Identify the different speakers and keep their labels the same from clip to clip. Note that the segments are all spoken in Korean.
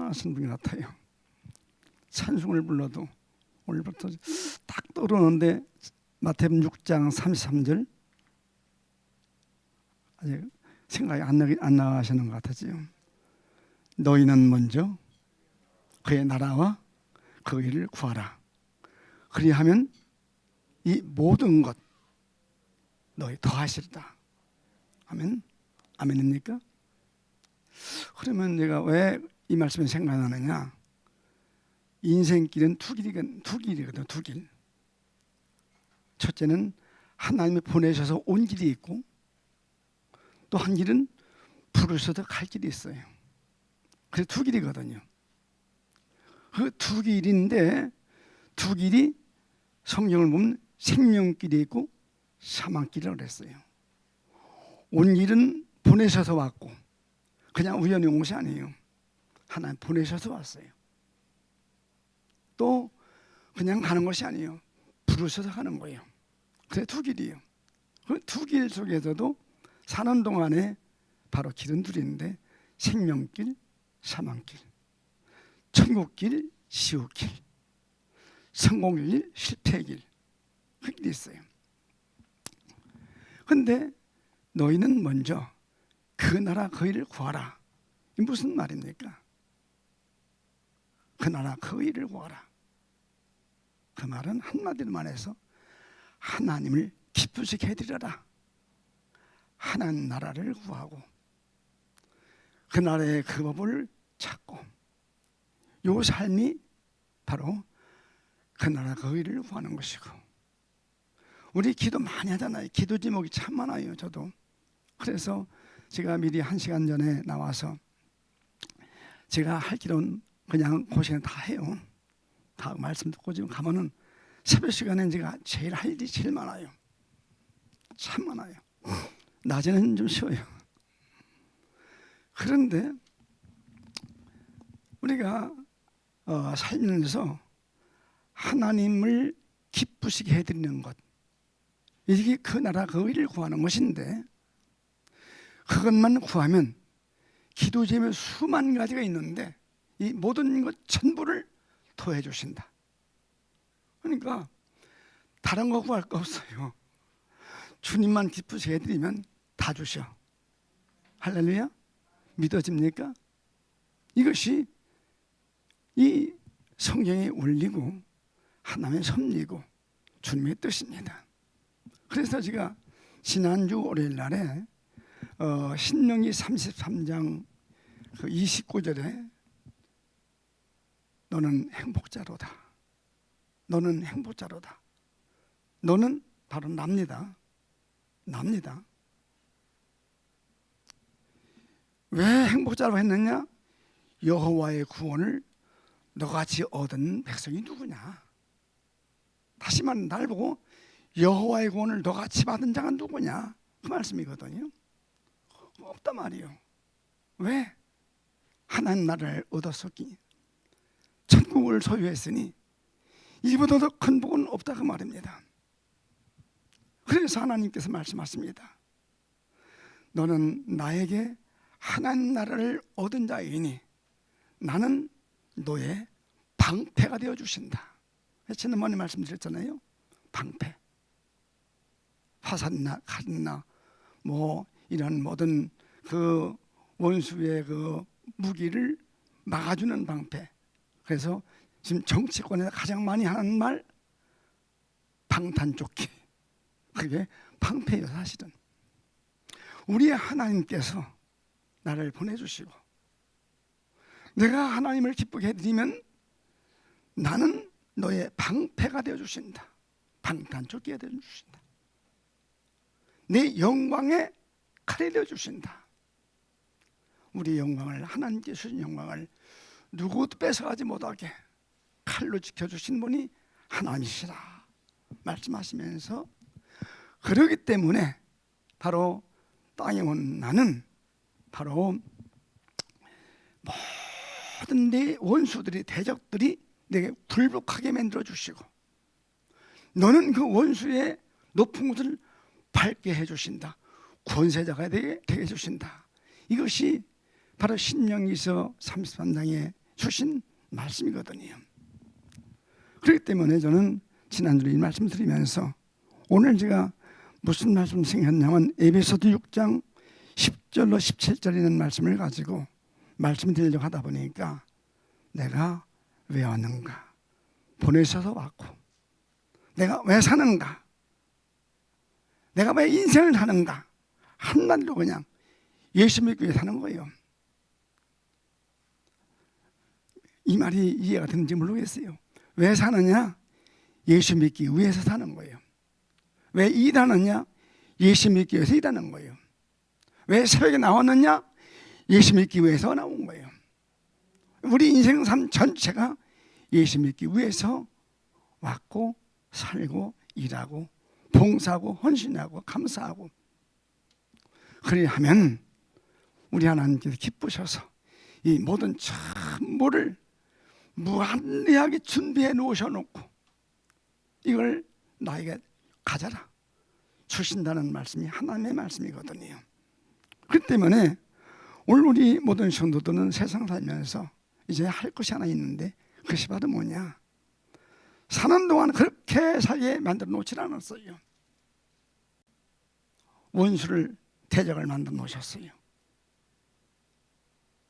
Speaker 1: 충만하신 분이 같아요. 찬송을 불러도 오늘부터 딱 떠오르는데 마태복음 6장 33절 아직 생각이 안 나시는 것 같아지요. 너희는 먼저 그의 나라와 그 일을 구하라. 그리하면 이 모든 것 너희 더하시리라. 아멘. 아멘입니까? 그러면 내가 왜 이 말씀이 생각나느냐? 인생길은 두 길이거든. 두 길. 첫째는 하나님이 보내셔서 온 길이 있고, 또 한 길은 부르셔서 갈 길이 있어요. 그래서 두 길이거든요. 그 두 길인데 두 길이 성경을 보면 생명길이 있고 사망길이라고 그랬어요. 온 길은 보내셔서 왔고 그냥 우연히 온 것이 아니에요. 하나님 보내셔서 왔어요. 또 그냥 가는 것이 아니에요. 부르셔서 가는 거예요. 그래 두 길이에요. 그 두 길 속에서도 사는 동안에 바로 길은 둘인데 생명길, 사망길, 천국길, 지옥길, 성공길, 실패길 그 길이 있어요. 근데 너희는 먼저 그 나라 그 일을 구하라. 이 무슨 말입니까? 그 나라 그 일을 구하라. 그 말은 한마디로 말해서 하나님을 기쁘시게 해드리라. 하나님 나라를 구하고 그 나라의 그 법을 찾고 요 삶이 바로 그 나라 그 일을 구하는 것이고, 우리 기도 많이 하잖아요. 기도 제목이 참 많아요. 저도 그래서 제가 미리 1시간 전에 나와서 제가 할 길은 그냥 그 시간에 다 해요. 다 말씀 듣고 지금 가면은 새벽 시간에 제가 제일 할 일이 제일 많아요. 참 많아요. 낮에는 좀 쉬어요. 그런데 우리가 살면서 하나님을 기쁘시게 해드리는 것, 이게 그 나라 그 일을 구하는 것인데, 그것만 구하면 기도 제목에 수만 가지가 있는데 이 모든 것 전부를 더해 주신다. 그러니까 다른 거 구할 거 없어요. 주님만 기쁘시게 해드리면 다 주셔. 할렐루야. 믿어집니까? 이것이 이 성경에 울리고 하나님의 섭리고 주님의 뜻입니다. 그래서 제가 지난주 월요일 날에 신명기 33장 그 29절에 너는 행복자로다. 너는 행복자로다. 너는 바로 납니다. 납니다. 왜 행복자로 했느냐? 여호와의 구원을 너같이 얻은 백성이 누구냐? 다시 말하면 날 보고 여호와의 구원을 너같이 받은 자가 누구냐? 그 말씀이거든요. 없단 말이에요. 왜? 하나님 나라를 얻었었기, 천국을 소유했으니 이보다 더 큰 복은 없다 그 말입니다. 그래서 하나님께서 말씀하십니다. 너는 나에게 하나님 나라를 얻은 자이니 나는 너의 방패가 되어 주신다. 지난번에 말씀드렸잖아요. 방패, 화살이나 칼이나 뭐 이런 모든 그 원수의 그 무기를 막아주는 방패. 그래서 지금 정치권에서 가장 많이 하는 말 방탄조끼, 그게 방패예요. 사실은 우리 하나님께서 나를 보내주시고 내가 하나님을 기쁘게 해드리면 나는 너의 방패가 되어주신다. 방탄조끼가 되어주신다. 내 영광의 칼이 되어주신다. 우리 영광을, 하나님께 주신 영광을 누구도 뺏어가지 못하게 칼로 지켜주신 분이 하나님이시라 말씀하시면서, 그러기 때문에 바로 땅에 온 나는 바로 모든 내 원수들이, 대적들이 내게 굴복하게 만들어 주시고 너는 그 원수의 높은 곳을 밟게 해주신다. 권세자가 되게 해주신다. 이것이 바로 신명기서 33장에 주신 말씀이거든요. 그렇기 때문에 저는 지난주에 이 말씀 드리면서 오늘 제가 무슨 말씀 생각했냐면 에베소서 6장 10절로 17절 있는 말씀을 가지고 말씀 드리려고 하다 보니까 내가 왜 왔는가, 보내셔서 왔고 내가 왜 사는가, 내가 왜 인생을 사는가, 한마디로 그냥 예수 믿기 위해 사는 거예요. 이 말이 이해가 되는지 모르겠어요. 왜 사느냐? 예수 믿기 위해서 사는 거예요. 왜 일하느냐? 예수 믿기 위해서 일하는 거예요. 왜 새벽에 나왔느냐? 예수 믿기 위해서 나온 거예요. 우리 인생 삶 전체가 예수 믿기 위해서 왔고 살고 일하고 봉사하고 헌신하고 감사하고, 그리하면 우리 하나님께서 기쁘셔서 이 모든 전부를 무한리하게 준비해 놓으셔놓고 이걸 나에게 가져라 주신다는 말씀이 하나님의 말씀이거든요. 그렇기 때문에 오늘 우리 모든 성도들은 세상 살면서 이제 할 것이 하나 있는데 그것이 바로 뭐냐? 사는 동안 그렇게 살게 만들어 놓지 않았어요. 원수를 대적을 만들어 놓으셨어요.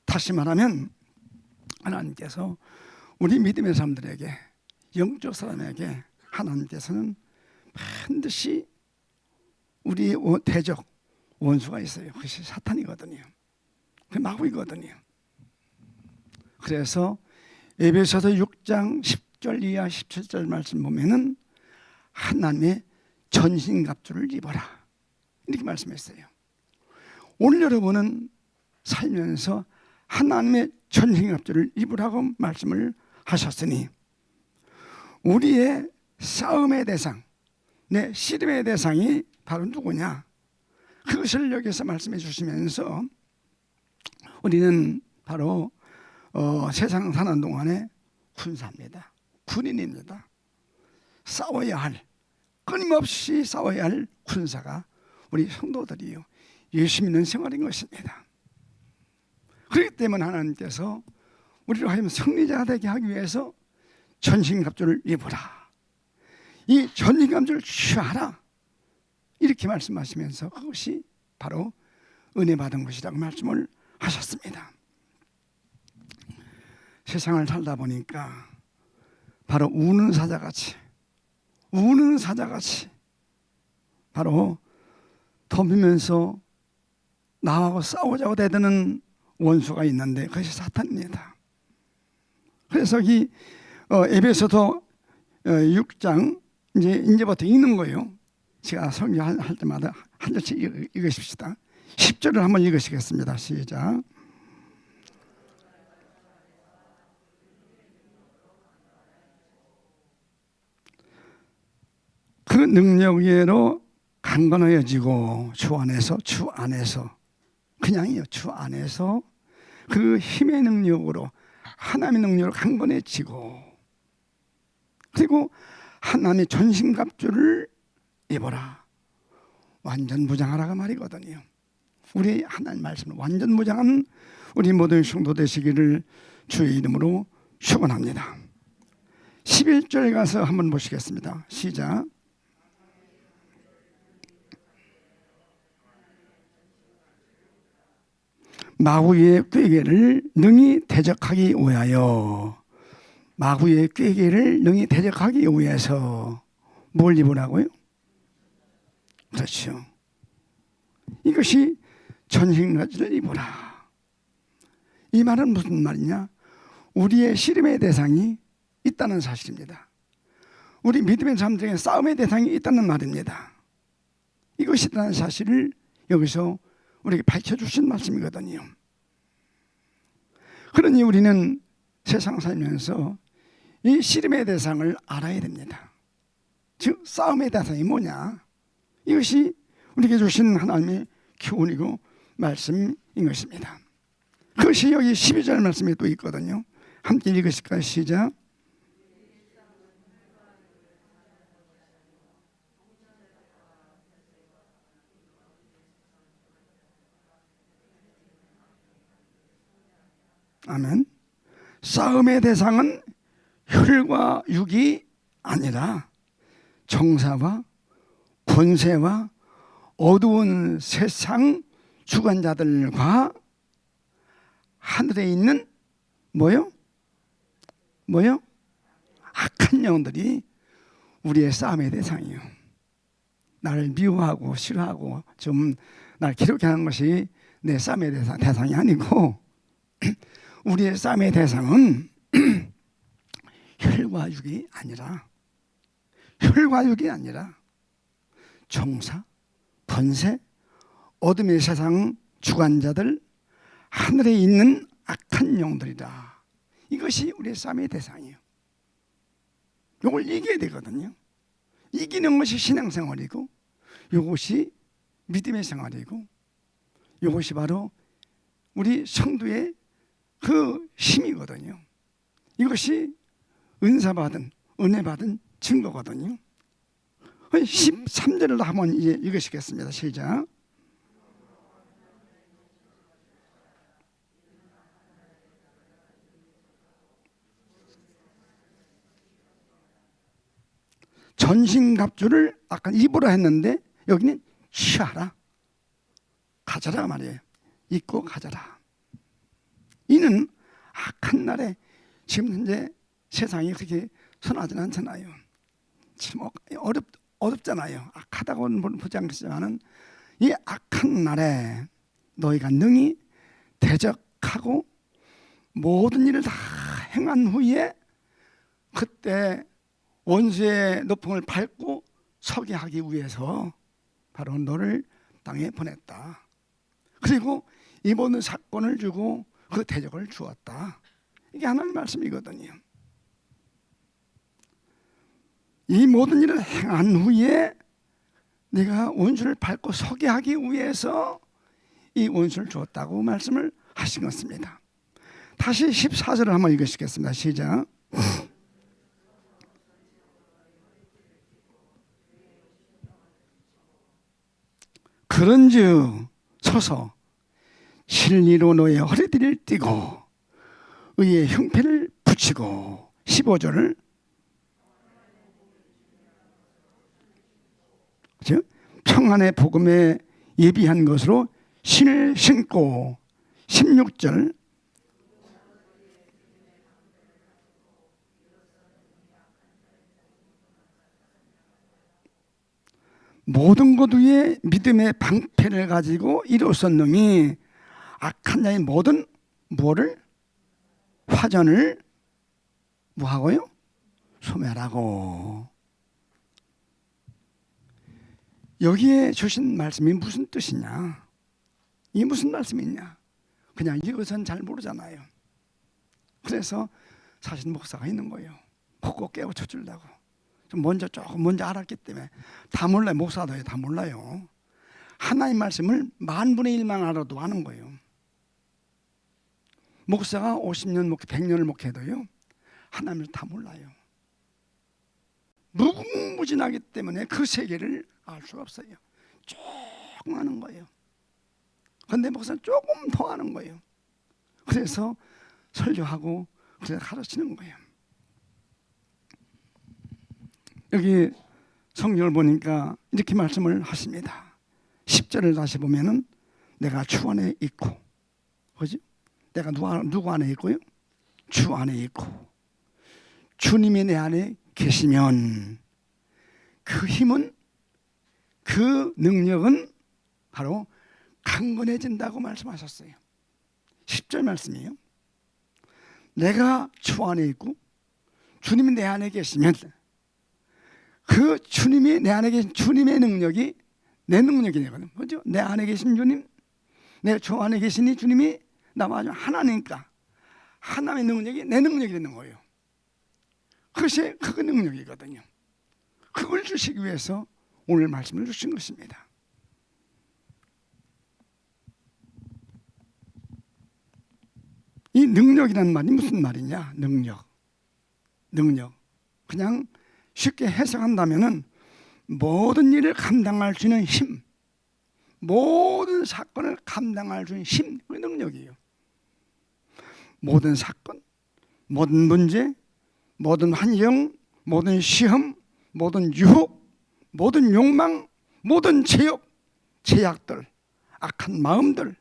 Speaker 1: 다시 말하면 하나님께서 우리 믿음의 사람들에게, 영적 사람에게 하나님께서는 반드시 우리의 대적 원수가 있어요. 그것이 사탄이거든요. 그 마귀거든요. 그래서 에베소서 6장 10절 이하 17절 말씀 보면은 하나님의 전신갑주를 입어라 이렇게 말씀했어요. 오늘 여러분은 살면서 하나님의 전신갑주를 입으라고 말씀을 하셨으니 우리의 싸움의 대상, 내 씨름의 대상이 바로 누구냐? 그것을 여기서 말씀해 주시면서 우리는 바로 세상 사는 동안에 군사입니다. 군인입니다. 싸워야 할, 끊임없이 싸워야 할 군사가 우리 성도들이요, 예수 믿는 생활인 것입니다. 그렇기 때문에 하나님께서 우리로 하여금 승리자가 되게 하기 위해서 전신갑주를 입으라, 이 전신갑주를 취하라 이렇게 말씀하시면서 그것이 바로 은혜 받은 것이라고 말씀을 하셨습니다. 세상을 살다 보니까 바로 우는 사자같이 바로 덤비면서 나하고 싸우자고 대드는 원수가 있는데 그것이 사탄입니다. 그래서 이 에베소서 6장 이제부터 읽는 거예요. 제가 설교할 때마다 한 절씩 읽으십시다. 10절을 한번 읽으시겠습니다. 시작. 그 능력으로 강건해지고 주 안에서 그냥이요, 주 안에서 그 힘의 능력으로, 하나님의 능력으로 강건해지고, 그리고 하나님의 전신갑주를 입어라, 완전 무장하라가 말이거든요. 우리 하나님 말씀은 완전 무장한 우리 모든 성도 되시기를 주의 이름으로 축원합니다. 11절 가서 한번 보시겠습니다. 시작. 마귀의 꾀계를 능히 대적하기 위하여, 마귀의 꾀계를 능히 대적하기 위해서 뭘 입으라고요? 그렇죠. 이것이 전신갑주를 입으라. 이 말은 무슨 말이냐? 우리의 씨름의 대상이 있다는 사실입니다. 우리 믿음의 사람들에게 싸움의 대상이 있다는 말입니다. 이것이 있다는 사실을 여기서 우리에게 밝혀주신 말씀이거든요. 그러니 우리는 세상 살면서 이 씨름의 대상을 알아야 됩니다. 즉 싸움의 대상이 뭐냐? 이것이 우리에게 주신 하나님의 교훈이고 말씀인 것입니다. 그것이 여기 12절 말씀에 또 있거든요. 함께 읽으실까요? 시작. 아멘. 싸움의 대상은 혈과 육이 아니라 정사와 권세와 어두운 세상 주관자들과 하늘에 있는 뭐요? 악한 영들이 우리의 싸움의 대상이에요. 나를 미워하고 싫어하고 좀 날 기록해 하는 것이 내 싸움의 대상이 아니고 우리의 싸움의 대상은 혈과 육이 아니라 정사, 권세, 어둠의 세상 주관자들, 하늘에 있는 악한 영들이다. 이것이 우리의 싸움의 대상이에요. 이걸 이겨야 되거든요. 이기는 것이 신앙생활이고 이것이 믿음의 생활이고 이것이 바로 우리 성도의 그 힘이거든요. 이것이 은사받은 은혜받은 증거거든요. 13절을 한번 읽으시겠습니다. 시작. 전신갑주를 아까 입으라 했는데 여기는 취하라, 가져라 말이에요. 입고 가져라. 이는 악한 날에 지금 현재 세상이 그렇게 선하지는 않잖아요. 참 어렵잖아요. 악하다고는 보지 않겠지만은 이 악한 날에 너희가 능히 대적하고 모든 일을 다 행한 후에 그때 원수의 노풍을 밟고 서게 하기 위해서 바로 너를 땅에 보냈다. 그리고 이 모든 사건을 주고 그 대적을 주었다. 이게 하나님의 말씀이거든요. 이 모든 일을 행한 후에 네가 원수를 밟고 서게 하기 위해서 이 원수를 주었다고 말씀을 하신 것입니다. 다시 14절을 한번 읽으시겠습니다. 시작. 그런즉 서서 진리로 너의 허리띠를 띠고 의의 형패를 붙이고 15절을 평안의 복음에 예비한 것으로 신을 신고 16절 모든 것 위에 믿음의 방패를 가지고 일어섰느니 악한 자의 모든 뭐를 화전을 뭐하고요? 소멸하고. 여기에 주신 말씀이 무슨 뜻이냐? 이게 무슨 말씀이냐? 그냥 이것은 잘 모르잖아요. 그래서 사실 목사가 있는 거예요. 보고 깨우쳐 주려고. 조금 먼저 알았기 때문에 다 몰라요. 목사도 다 몰라요. 하나님 말씀을 10,000분의 1만 알아도 아는 거예요. 목사가 50년 목회, 100년을 목회해도요 하나님을 다 몰라요. 무궁무진하기 때문에 그 세계를 알 수가 없어요. 조금 아는 거예요. 그런데 목사는 조금 더 아는 거예요. 그래서 설교하고 그래서 가르치는 거예요. 여기 성경을 보니까 이렇게 말씀을 하십니다. 10절을 다시 보면은 내가 주 안에 있고, 그죠? 내가 누구 안에 있고요? 주 안에 있고 주님이 내 안에 계시면 그 힘은, 그 능력은 바로 강건해진다고 말씀하셨어요. 10절 말씀이에요. 내가 주 안에 있고 주님이 내 안에 계시면 그 주님이 내 안에 계신 주님의 능력이 내 능력이 되거든요. 그죠? 내 안에 계신 주님, 내 주 안에 계시니 주님이 나와 하나니까 하나님의 능력이 내 능력이 되는 거예요. 그것이 그 능력이거든요. 그걸 주시기 위해서 오늘 말씀을 주신 것입니다. 이 능력이라는 말이 무슨 말이냐? 능력. 그냥 쉽게 해석한다면은 모든 일을 감당할 수 있는 힘, 모든 사건을 감당할 수 있는 힘, 그 능력이에요. 모든 사건, 모든 문제, 모든 환경, 모든 시험, 모든 유혹, 모든 욕망, 모든 제약들, 악한 마음들,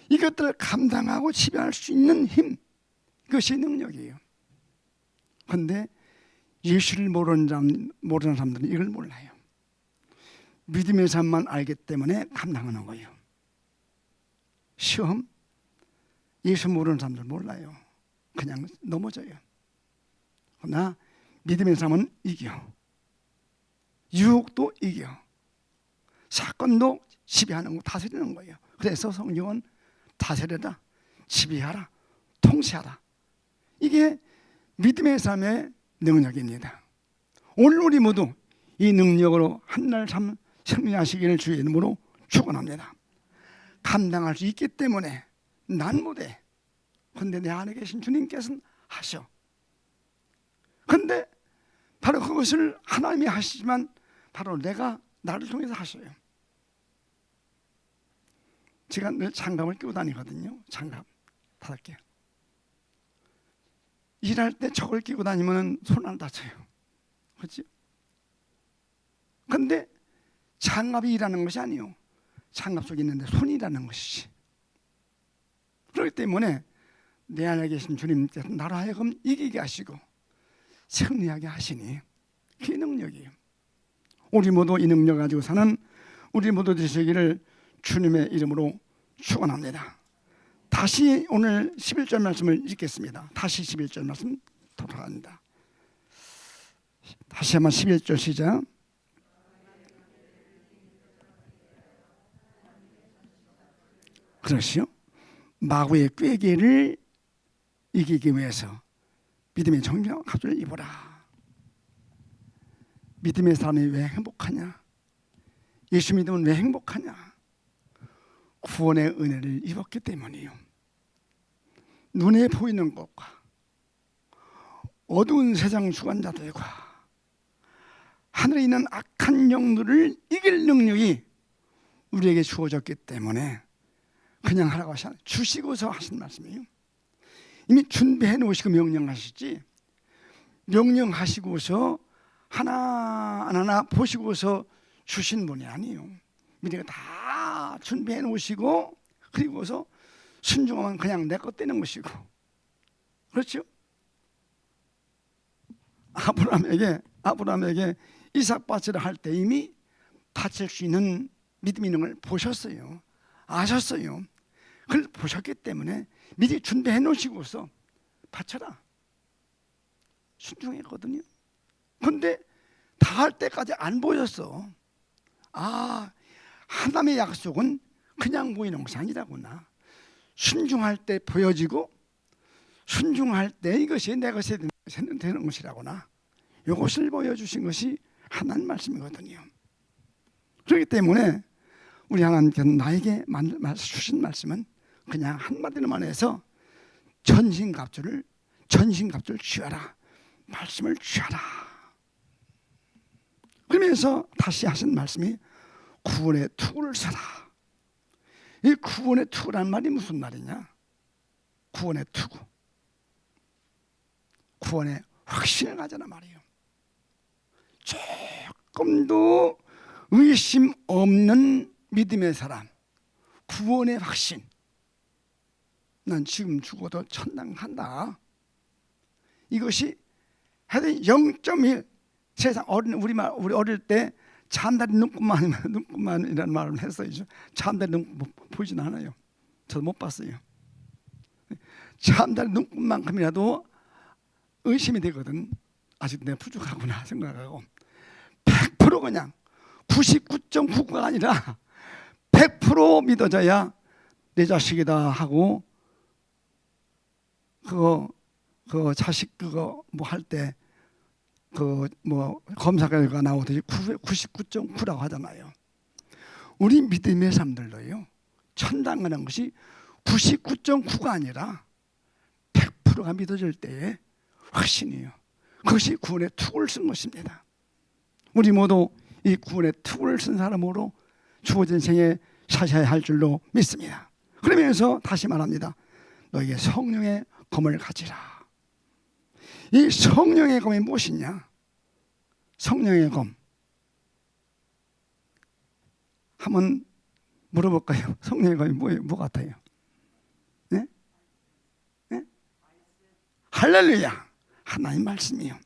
Speaker 1: 이것들을 감당하고 지배할 수 있는 힘, 그것이 능력이에요. 그런데 예수를 모르는 사람들은 이걸 몰라요. 믿음의 삶만 알기 때문에 감당하는 거예요. 시험, 예수 모르는 사람들 몰라요. 그냥 넘어져요. 그러나 믿음의 삶은 이겨. 유혹도 이겨. 사건도 지배하는 거, 다스리는 거예요. 그래서 성경은 다스려라, 지배하라, 통치하라. 이게 믿음의 삶의 능력입니다. 오늘 우리 모두 이 능력으로 한날 참 승리하시기를 주의 이름으로 축원합니다. 감당할 수 있기 때문에 난 못해. 그런데 내 안에 계신 주님께서는 하셔. 그런데 바로 그것을 하나님이 하시지만 바로 나를 통해서 하셔요. 제가 늘 장갑을 끼고 다니거든요. 장갑 5개. 일할 때 저걸 끼고 다니면 손 안 다쳐요. 그렇지? 그런데 장갑이 일하는 것이 아니에요. 장갑 속에 있는데 손이 일하는 것이지. 그렇기 때문에 내 안에 계신 주님께서 나로 하여금 이기게 하시고 승리하게 하시니 그게 능력이에요. 우리 모두 이 능력 가지고 사는 우리 모두 되시기를 주님의 이름으로 축원합니다. 다시 오늘 11절 말씀을 읽겠습니다. 다시 11절 말씀 돌아갑니다. 다시 한번 11절 시작. 그렇지요. 마귀의 꾀계를 이기기 위해서 믿음의 정병 갑주를 입어라. 믿음의 사람이 왜 행복하냐? 예수 믿으면 왜 행복하냐? 구원의 은혜를 입었기 때문이에요. 눈에 보이는 것과 어두운 세상 주관자들과 하늘에 있는 악한 영들을 이길 능력이 우리에게 주어졌기 때문에 그냥 하라고 하셔 주시고서 하신 말씀이에요. 이미 준비해 놓으시고 명령하시지, 명령하시고서 하나하나 보시고서 주신 분이 아니에요. 미리가 다 준비해 놓으시고 그리고서 순종하면 그냥 내 것 되는 것이고, 그렇죠? 아브라함에게 이삭 바치를 할 때 이미 바칠 수 있는 믿음 있는 걸 보셨어요. 아셨어요. 그걸 보셨기 때문에 미리 준비해 놓으시고서 바쳐라 순종했거든요. 그런데 다 할 때까지 안 보였어. 하나님의 약속은 그냥 보이는 것이 아니라구나. 순종할 때 보여지고 순종할 때 이것이 내 것이 되는 것이라구나. 이것을 보여주신 것이 하나님 말씀이거든요. 그렇기 때문에 우리 하나님께서 나에게 주신 말씀은 그냥 한마디로만 해서 전신갑주를 취하라. 말씀을 취하라. 그러면서 다시 하신 말씀이 구원의 투구를 서라. 이 구원의 투구란 말이 무슨 말이냐? 구원의 투구, 구원의 확신을 가져라 말이에요. 조금도 의심 없는 믿음의 사람, 구원의 확신. 난 지금 죽어도 천당 간다. 이것이 하여튼 0.1 세상 우리 어릴 때 잠다리 눈곱만이라는 말을 했어요. 잠다리 눈곱 보이진 않아요. 저도 못 봤어요. 잠다리 눈곱만큼이라도 의심이 되거든. 아직 내가 부족하구나 생각하고 100% 그냥 99.99가 아니라 100% 믿어져야 내 자식이다 하고 그거 자식 그거 뭐 할 때 그 뭐 검사 결과 나오듯이 99.9라고 하잖아요. 우리 믿음의 사람들도요. 천당 가는 것이 99.9가 아니라 100%가 믿어질 때의 확신이에요. 그것이 구원의 투구를 쓴 것입니다. 우리 모두 이 구원의 투구를 쓴 사람으로 주어진 생에 사셔야 할 줄로 믿습니다. 그러면서 다시 말합니다. 너에게 성령의 검을 가지라. 이 성령의 검이 무엇이냐? 성령의 검. 한번 물어볼까요? 성령의 검이 뭐 같아요? 네? 네? 할렐루야. 하나님 말씀이요.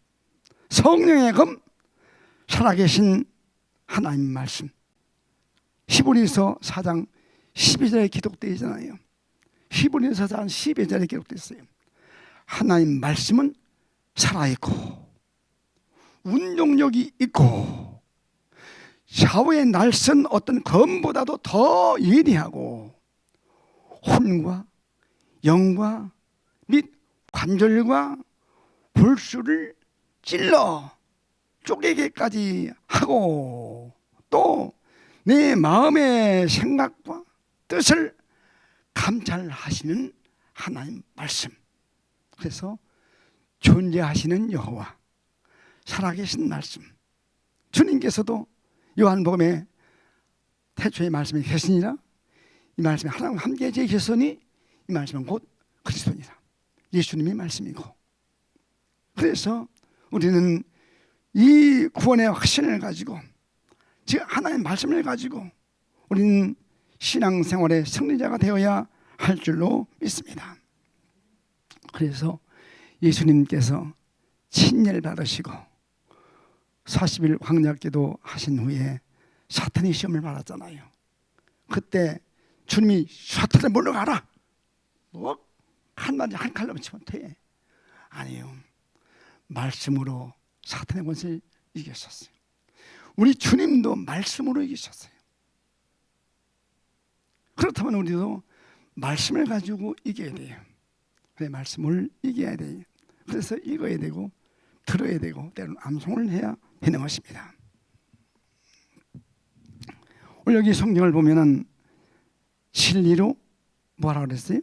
Speaker 1: 성령의 검, 살아계신 하나님 말씀. 히브리서 4장 12절에 기록되어 있잖아요. 히브리서 4장 12절에 기록되어 있어요. 하나님 말씀은 살아있고 운동력이 있고 샤워의 날선 어떤 검보다도 더 예리하고 혼과 영과 및 관절과 골수를 찔러 쪼개기까지 하고 또 내 마음의 생각과 뜻을 감찰하시는 하나님 말씀. 그래서 존재하시는 여호와, 살아계신 말씀. 주님께서도 요한복음에 태초의 말씀이 계시니라, 이 말씀이 하나님과 함께 계셨으니 이 말씀은 곧 그리스도니라. 예수님의 말씀이고, 그래서 우리는 이 구원의 확신을 가지고, 즉 하나님의 말씀을 가지고 우리는 신앙생활의 승리자가 되어야 할 줄로 믿습니다. 그래서 예수님께서 친례를 받으시고 40일 광야기도 하신 후에 사탄이 시험을 받았잖아요. 그때 주님이 사탄을 물러가라, 뭐 한마디 한 칼로 치면 돼. 아니요, 말씀으로 사탄의 권세를 이기셨어요. 우리 주님도 말씀으로 이기셨어요. 그렇다면 우리도 말씀을 가지고 이겨야 돼요. 그래, 말씀을 이겨야 돼요. 그래서 읽어야 되고 들어야 되고 때로는 암송을 해야 되는 것입니다. 오늘 여기 성경을 보면은 진리로 뭐라고 그랬어요?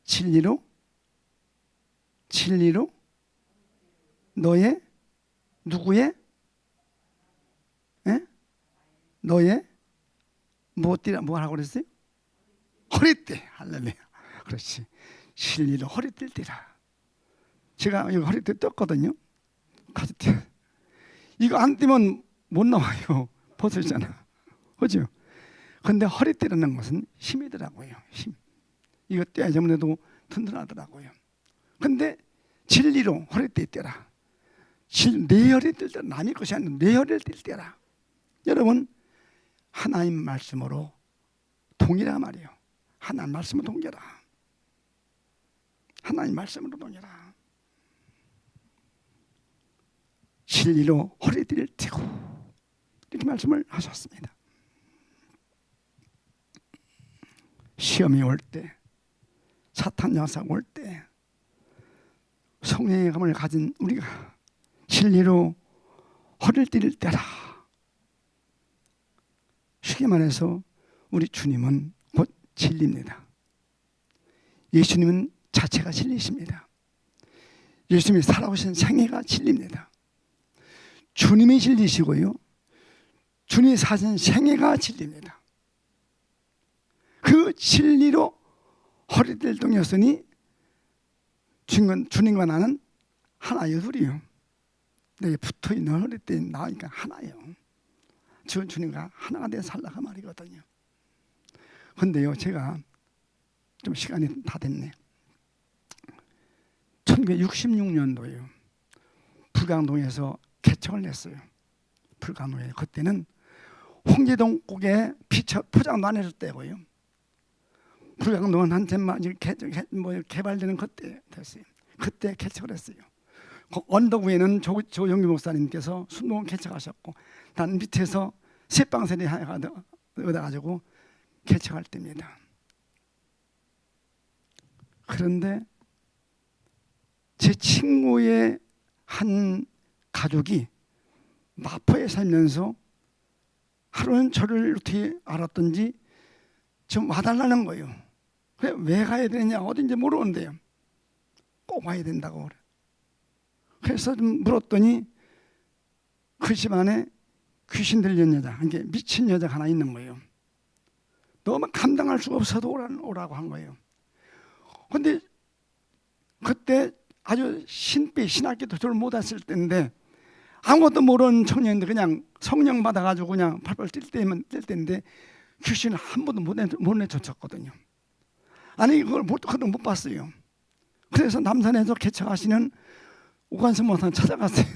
Speaker 1: 진리로 너의 누구의? 너의 뭐라고 그랬어요? 허리띠. 할렐루야. 그렇지. 진리로 허리띠를 띠라. 제가 이거 허리띠 떴거든요. 가지띠. 이거 안 띠면 못 나와요. 벗어지잖아. 그죠? 근데 허리띠라는 것은 힘이더라고요. 힘. 이거 떼야 전에도 든든하더라고요. 근데 진리로 허리띠 떼라. 내 허리를 뗄 때 남의 것이 아니라 내 허리를 뗄 때라. 여러분, 하나님 말씀으로 동의라 말이에요. 하나님 말씀으로 동의라. 하나님 말씀으로 동의라. 진리로 허리띠를 띠고 이렇게 말씀을 하셨습니다. 시험이 올 때, 사탄 영사가 올 때 성령의 감을 가진 우리가 진리로 허리띠를 떼라. 쉽게 말해서 우리 주님은 곧 진리입니다. 예수님은 자체가 진리십니다. 예수님이 살아오신 생애가 진리입니다. 주님이 진리시고요, 주님이 사신 생애가 진리입니다. 그 진리로 허리띠를 동였으니 주님과 나는 하나요, 둘이요. 내게 붙어있는 허리띠 나니까 하나예요. 주님과 하나가 되어 살라가 말이거든요. 근데요, 제가 좀 시간이 다 됐네. 1966년도에요. 불광동에서 개척을 했어요. 불광동에 그때는 홍제동 국에 포장도 안 해줄 때고요. 불광동은 한참 개발되는 그때 됐어요. 그때 개척을 했어요. 그 언덕 위에는 조영규 목사님께서 순복음 개척하셨고, 난 밑에서 쇠방세리 얻어가지고 개척할 때입니다. 그런데 제 친구의 한 가족이 마포에 살면서 하루는 저를 어떻게 알았던지 좀 와달라는 거예요. 그래, 왜 가야 되느냐, 어딘지 모르는데요. 꼭 와야 된다고 그래. 그래서 좀 물었더니 그 집안에 귀신 들린 여자, 이게 미친 여자가 하나 있는 거예요. 너무 감당할 수가 없어도 오라고 한 거예요. 근데 그때 아주 신학기도 잘 못했을 때인데 아무것도 모르는 청년인데 그냥 성령 받아가지고 그냥 팔팔 뛸 때인데 귀신을 한 번도 못 내쫓았거든요. 아니 그걸 못 봤어요. 그래서 남산에서 개척하시는 오관성 목사님 찾아갔어요.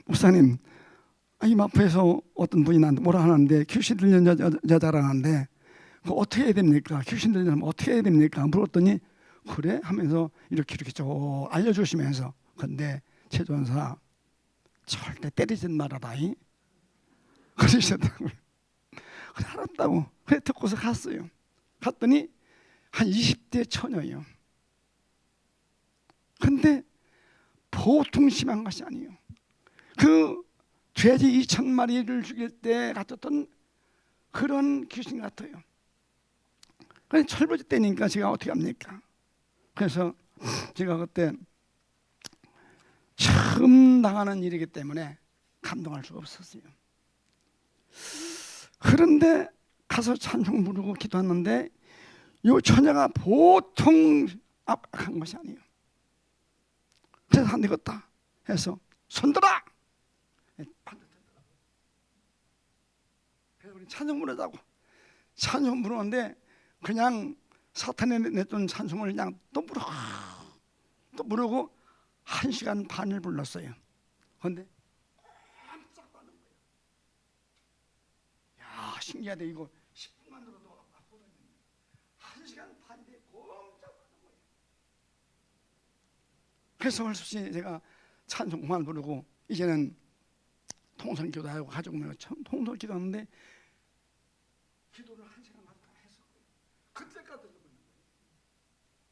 Speaker 1: 목사님, 이 마포에서 어떤 분이 나한테 뭐라 하는데 귀신 들린 여자라는데 어떻게 해야 됩니까? 귀신 들리면 어떻게 해야 됩니까? 물었더니 그래? 하면서 이렇게 쭉 알려주시면서 근데 최전사 절대 때리지 말아라 그러셨다고요. 그래 알았다고. 그래 듣고서 갔어요. 갔더니 한 20대 처녀예요. 근데 보통 심한 것이 아니에요. 그 돼지 2,000마리를 죽일 때 같았던 그런 귀신 같아요. 그래서 철부지 때니까 제가 어떻게 합니까? 그래서 제가 그때 처음 당하는 일이기 때문에 감동할 수가 없었어요. 그런데 가서 찬송 부르고 기도했는데 이 처녀가 보통 악한 것이 아니에요. 그래서 안 되겠다 해서 손들어! 그래서 우리 찬송 부르자고 찬송 부르는데 그냥 사탄이 냈던 찬송을 그냥 또 부르고 1시간 반을 불렀어요. 그런데 깜짝 놀란 거예요. 야 신기하다. 이거 10분만 들어도 1시간 반인데 깜짝 놀란 거예요. 그래서 할 수 없이 제가 찬송 그만 부르고 이제는 통성 기도하고 가족 모여 통성 기도하는데 기도를 1시간 반 했어요. 그때까지 듣는 거예요.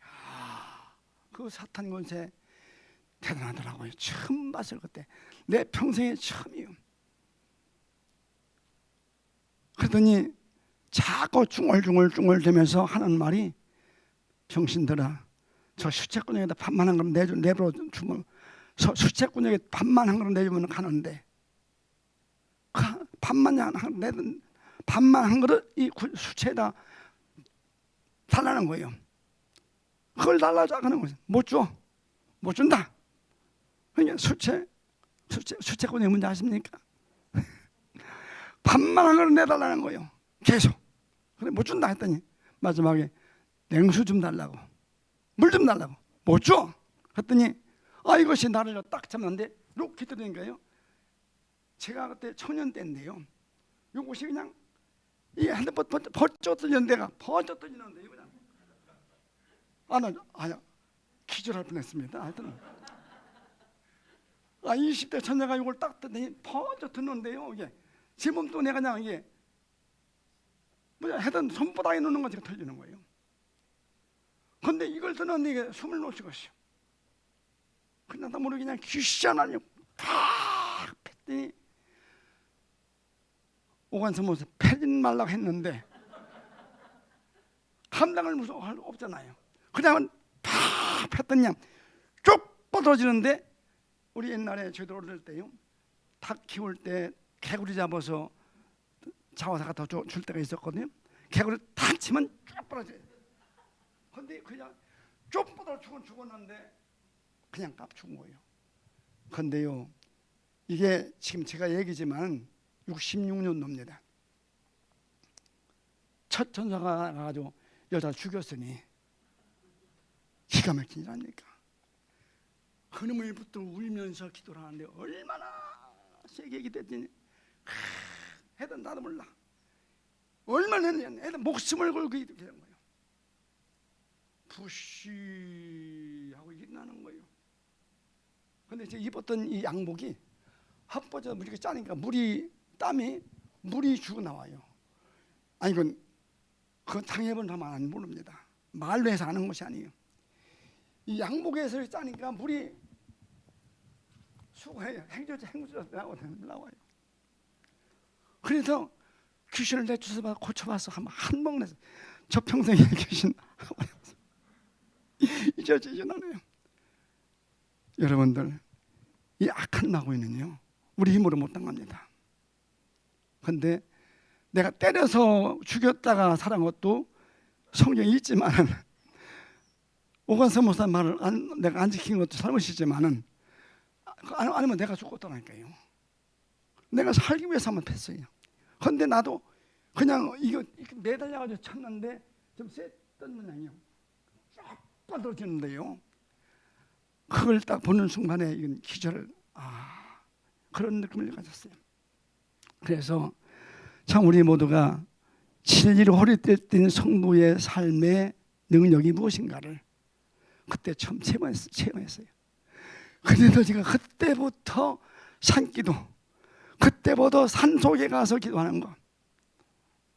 Speaker 1: 야, 그 사탄 권세 대단하더라고요. 처음 봤어요. 그때 내 평생에 처음이에요. 그러더니 자꾸 중얼중얼 하는 말이 병신들아 저 수채꾼에게다 밥만 한 그릇 내버려 주면 수채꾼에게 밥만 한 그릇 내주면 가는데 밥만 한 그릇 이 수채에다 달라는 거예요. 그걸 달라줘 하는 거예요. 못 준다. 그러니까 수채꾼의 문제 아십니까? 밥만 한 그릇 내달라는 거예요. 계속. 그래 못 준다 했더니 마지막에 냉수 좀 달라고 물 좀 달라고 못 줘. 그랬더니 이것이 나를 딱 잡는데 이렇게 들으니까요. 제가 그때 청년 때인데요. 이것이 그냥 이 핸드폰 번쩍 들리는 데가 번쩍 들리는데요. 그냥 나 기절할 뻔했습니다. 하여튼 20대 처녀가 이걸 딱 듣더니 번쩍 듣는데요. 이게 제 몸도 내가 그냥 이게 하여튼 손바닥에 놓는 것처럼 들리는 거예요. 근데 이걸 듣는데 이게 숨을 못 쉬겠어요. 그냥 나 모르게 그냥 귀시잖아요. 팍 뺐더니 오관성 목사 패진 말라고 했는데 감당을 무서워할 없잖아요. 그냥 팍 뺐더니 그냥 쭉 뻗어지는데 우리 옛날에 저희들 어릴 때요 닭 키울 때 개구리 잡아서 자화사 갖다 줄 때가 있었거든요. 개구리 탁 치면 쭉 뻗어져요. 근데 그냥 쭉 뻗어 죽었는데 그냥 깝 죽은 거예요. 근데요 이게 지금 제가 얘기지만 66년도입니다. 첫 전사가 가지고 여자 죽였으니 기가 막힌 일 아닙니까? 그놈을부터 울면서 기도를 하는데 얼마나 세게 기도했더니 해도 나도 몰라. 얼마나 했는지 애들 목숨을 걸고 기도하는 거예요. 부시하고 일어나는 거예요. 근데 제가 입었던 이 양복이 헛버져 무지개 짜니까 물이 죽어 나와요. 아니 그건 당해본 사람 안 모릅니다. 말로 해서 아는 것이 아니에요. 이 양복에서 짜니까 물이 수고해요. 행주에서 나와요. 그래서 귀신을 내쫓아서 고쳐봐서 한 번 내서 저 평생에 귀신 잊어지진 않아요. 여러분들 이 악한 마귀는요 우리 힘으로 못 당합니다. 근데 내가 때려서 죽였다가 살아난 것도 성경에 있지만 오관서 목사 말을 내가 안 지킨 것도 잘못이지만은 아니면 내가 죽었다니까요. 내가 살기 위해서 한번 팼어요. 그런데 나도 그냥 이거 매달려가지고 쳤는데 좀 셌던 모양이요. 쫙 빠져지는데요. 그걸 딱 보는 순간에 이건 기절을 그런 느낌을 가졌어요. 그래서 참 우리 모두가 진리로 허리띠를 띤 성도의 삶의 능력이 무엇인가를 그때 처음 체험했어요. 그래서 제가 그때부터 산기도, 그때부터 산속에 가서 기도하는 거.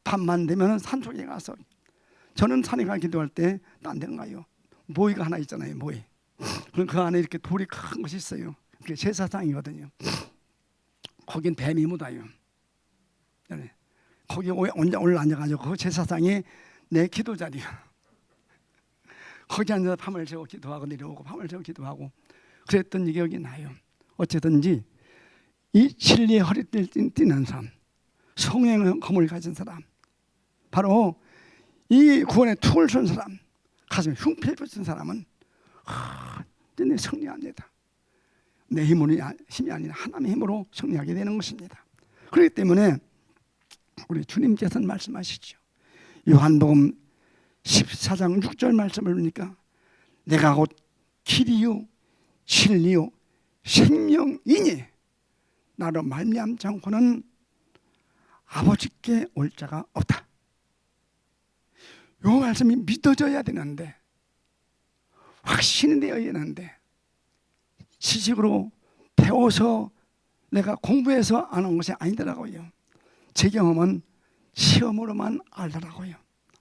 Speaker 1: 밤만 되면 산속에 가서, 저는 산에 가 기도할 때 딴 데는 가요. 모이가 하나 있잖아요, 모이. 그럼 그 안에 이렇게 돌이 큰 것이 있어요. 그게 제사장이거든요. 거긴 뱀이 묻어요. 거기 혼자 올라앉아가지고 그 제사장이 내 기도 자리야. 거기 앉아서 밤을 새고 기도하고 내려오고 밤을 새고 기도하고 그랬던 기억이 나요. 어쨌든지 이 진리의 허리띠를 띠는 사람, 성령의 검을 가진 사람, 바로 이 구원의 툭을 쏜 사람, 가슴에 흉패를 붙인 사람은 내 승리합니다. 내 힘이 아니라 하나님의 힘으로 승리하게 되는 것입니다. 그렇기 때문에 우리 주님께서는 말씀하시죠. 요한복음 14장 6절 말씀을 보니까 내가 곧 길이요 진리요 생명이니 나로 말미암지 않고는 아버지께 올 자가 없다. 요 말씀이 믿어져야 되는데, 확신이 되어야 되는데, 지식으로 배워서 내가 공부해서 아는 것이 아니더라고요. 제 경험은 시험으로만 알더라고요.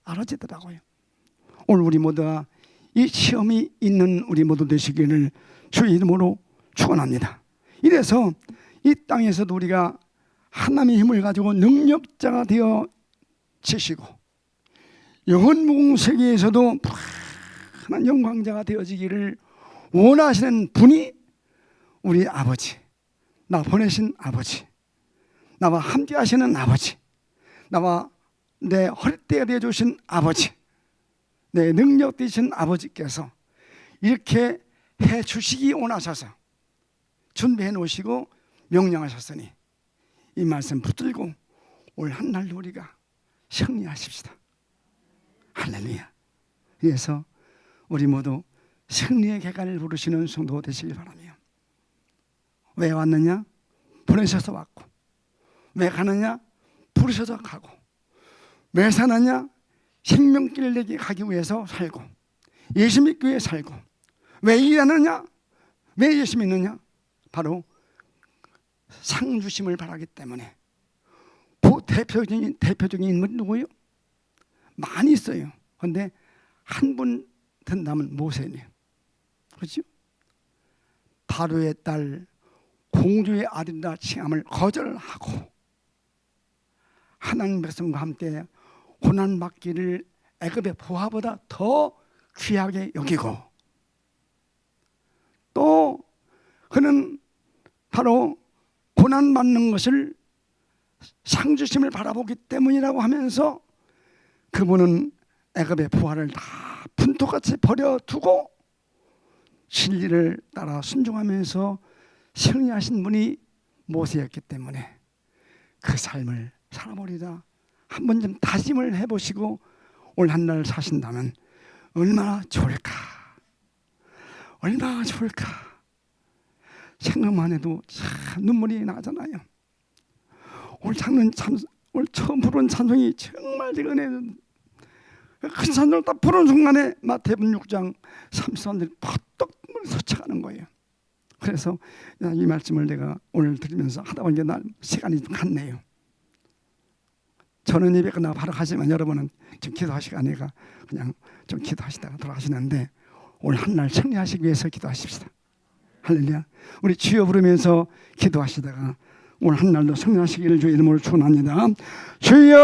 Speaker 1: 알아지더라고요. 오늘 우리 모두가 이 시험이 있는 우리 모두 되시기를 주의 이름으로 축원합니다. 이래서 이 땅에서도 우리가 하나님의 힘을 가지고 능력자가 되어 지시고 영원 무궁 세계에서도 무한한 영광자가 되어지기를 원하시는 분이 우리 아버지, 나 보내신 아버지, 나와 함께 하시는 아버지, 나와 내 허리띠가 되어주신 아버지, 내 능력 되신 아버지께서 이렇게 해주시기 원하셔서 준비해 놓으시고 명령하셨으니 이 말씀 붙들고 올 한날도 우리가 승리하십시다. 할렐루야. 그래서 우리 모두 승리의 계간을 부르시는 성도 되시길 바라며, 왜 왔느냐? 보내셔서 왔고, 왜 가느냐? 부르셔서 가고, 왜 사느냐? 생명길을 내게 가기 위해서 살고, 예수 믿기 위해 살고, 왜 일하느냐? 왜 예수 믿느냐? 바로 상 주심을 바라기 때문에. 대표적인 인물이 누구예요? 많이 있어요. 그런데 한 분 든다면 모세네요. 그렇죠? 바로의 딸 공주의 아들이라 칭함을 거절하고 하나님 백성과 함께 고난받기를 애굽의 부하보다 더 귀하게 여기고, 또 그는 바로 고난받는 것을 상주심을 바라보기 때문이라고 하면서 그분은 애굽의 부하를 다 분토같이 버려두고 진리를 따라 순종하면서 승리하신 분이 모세였기 때문에 그 삶을 살아보리라 한번 좀 다짐을 해보시고 올 한날 사신다면 얼마나 좋을까, 얼마나 좋을까. 생각만 해도 참 눈물이 나잖아요. 올 처음 부른 찬송이 정말 은혜, 큰 찬송을 딱 부른 순간에 마태복음 6장 33절이 퍼떡 솟아가는 거예요. 그래서 이 말씀을 내가 오늘 들으면서 하다 보니까 날 시간이 갔네요. 저는 예배 끝나고 바로 가지만 여러분은 좀 기도하시고 아내가 그냥 좀 기도하시다가 돌아가시는데 오늘 한날 승리하시기 위해서 기도하십시다. 할렐루야. 우리 주여 부르면서 기도하시다가 오늘 한날도 승리하시기를 주의 이름으로 축원합니다. 주여